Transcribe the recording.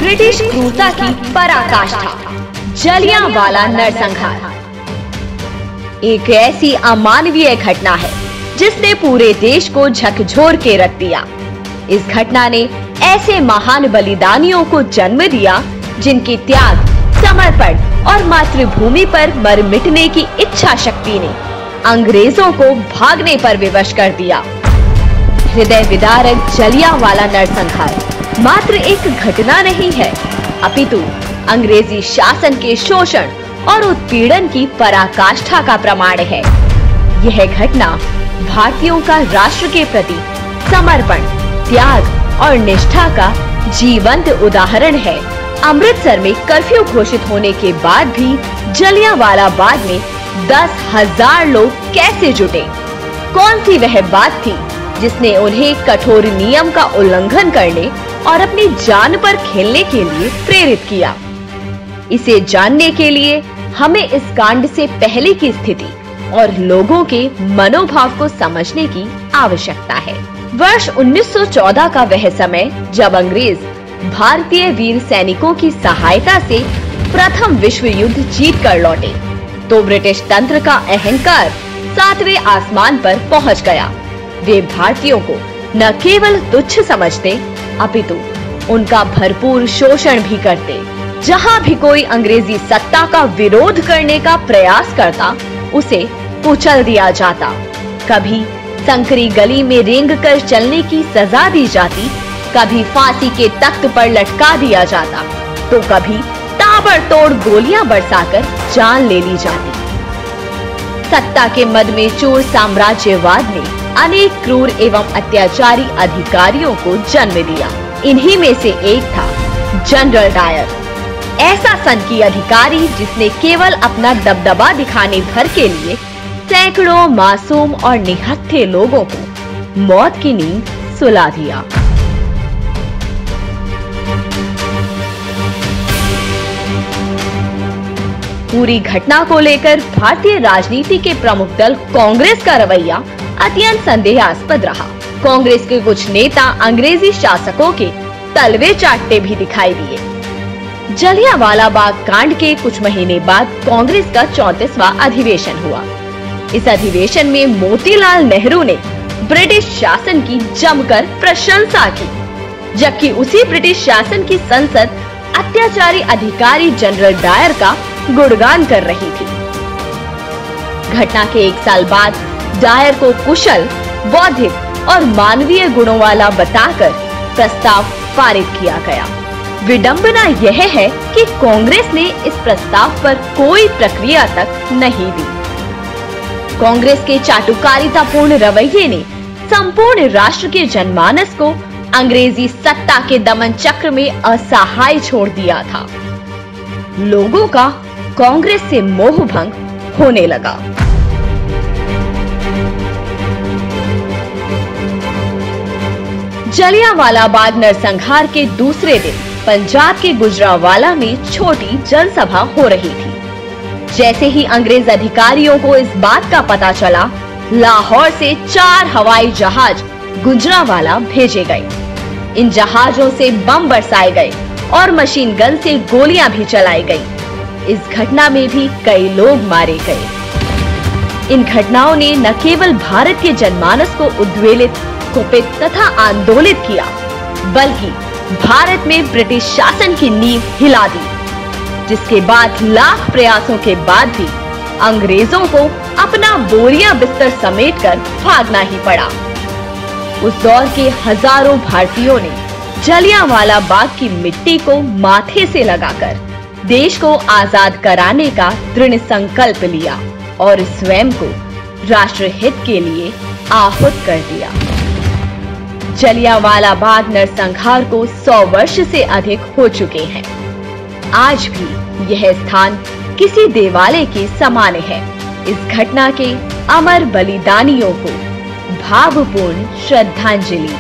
British क्रूरता की पराकाष्ठा, जलियांवाला नरसंहार एक ऐसी अमानवीय घटना है जिसने पूरे देश को झकझोर के रख दिया। इस घटना ने ऐसे महान बलिदानियों को जन्म दिया जिनकी त्याग, समर्पण और मातृभूमि पर मर मिटने की इच्छा शक्ति ने अंग्रेजों को भागने पर विवश कर दिया। हृदय विदारक जलियांवाला नरसंहार मात्र एक घटना नहीं है, अपितु अंग्रेजी शासन के शोषण और उत्पीड़न की पराकाष्ठा का प्रमाण है। यह घटना भारतीयों का राष्ट्र के प्रति समर्पण, त्याग और निष्ठा का जीवंत उदाहरण है। अमृतसर में कर्फ्यू घोषित होने के बाद भी जलियांवाला बाग में 10,000 लोग कैसे जुटे? कौन सी वह बात थी जिसने उन्हें कठोर नियम का उल्लंघन करने और अपनी जान पर खेलने के लिए प्रेरित किया? इसे जानने के लिए हमें इस कांड से पहले की स्थिति और लोगों के मनोभाव को समझने की आवश्यकता है। वर्ष 1914 का वह समय जब अंग्रेज भारतीय वीर सैनिकों की सहायता से प्रथम विश्व युद्ध जीत कर लौटे, तो ब्रिटिश तंत्र का अहंकार 7वें आसमान पर पहुंच गया। वे भारतीयों को न केवल तुच्छ समझते, अपितु उनका भरपूर शोषण भी करते। जहां भी कोई अंग्रेजी सत्ता का विरोध करने का प्रयास करता, उसे कुचल दिया जाता। कभी संकरी गली में रेंगकर चलने की सजा दी जाती, कभी फांसी के तख्त पर लटका दिया जाता, तो कभी ताबड़तोड़ गोलियां बरसाकर जान ले ली जाती। सत्ता के मद में चोर साम्राज्यवाद ने अनेक क्रूर एवं अत्याचारी अधिकारियों को जन्म दिया। इन्हीं में से एक था जनरल डायर, ऐसा सनकी अधिकारी जिसने केवल अपना दबदबा दिखाने भर के लिए सैकड़ों मासूम और निहत्थे लोगों को मौत की नींद सुला दिया। पूरी घटना को लेकर भारतीय राजनीति के प्रमुख दल कांग्रेस का रवैया अत्यंत संदेहास्पद रहा। कांग्रेस के कुछ नेता अंग्रेजी शासकों के तलवे चाटते भी दिखाई दिए। जलियांवाला बाग कांड के कुछ महीने बाद कांग्रेस का 34वां अधिवेशन हुआ। इस अधिवेशन में मोतीलाल नेहरू ने ब्रिटिश शासन की जमकर प्रशंसा की, जबकि उसी ब्रिटिश शासन की संसद अत्याचारी अधिकारी जनरल डायर का गुणगान कर रही थी। घटना के 1 साल बाद डायर को कुशल, बौद्धिक और मानवीय गुणों वाला बताकर प्रस्ताव पारित किया गया। विडंबना यह है कि कांग्रेस ने इस प्रस्ताव पर कोई प्रक्रिया तक नहीं दी। कांग्रेस के चाटुकारितापूर्ण रवैये ने संपूर्ण राष्ट्र के जनमानस को अंग्रेजी सत्ता के दमन चक्र में असहाय छोड़ दिया था। लोगों का कांग्रेस से मोह भंग होने लगा। जलियांवाला बाग नरसंहार के दूसरे दिन पंजाब के गुजरांवाला में छोटी जनसभा हो रही थी। जैसे ही अंग्रेज अधिकारियों को इस बात का पता चला, लाहौर से 4 हवाई जहाज गुजरांवाला भेजे गए। इन जहाजों से बम बरसाए गए और मशीन गन से गोलियां भी चलाई गई। इस घटना में भी कई लोग मारे गए। इन घटनाओं ने न केवल भारत के जनमानस को उद्वेलित, कुपित तथा आंदोलित किया, बल्कि भारत में ब्रिटिश शासन की नींव हिला दी, जिसके बाद लाख प्रयासों के बाद भी अंग्रेजों को अपना बोरिया बिस्तर समेटकर भागना ही पड़ा। उस दौर के हजारों भारतीयों ने जलियांवाला बाग की मिट्टी को माथे से लगाकर देश को आजाद कराने का दृढ़ संकल्प लिया और स्वयं को राष्ट्रहित के लिए आहुत कर दिया। जलियांवाला बाग नरसंहार को 100 वर्ष से अधिक हो चुके हैं। आज भी यह स्थान किसी देवालय के समान है। इस घटना के अमर बलिदानियों को भावपूर्ण श्रद्धांजलि।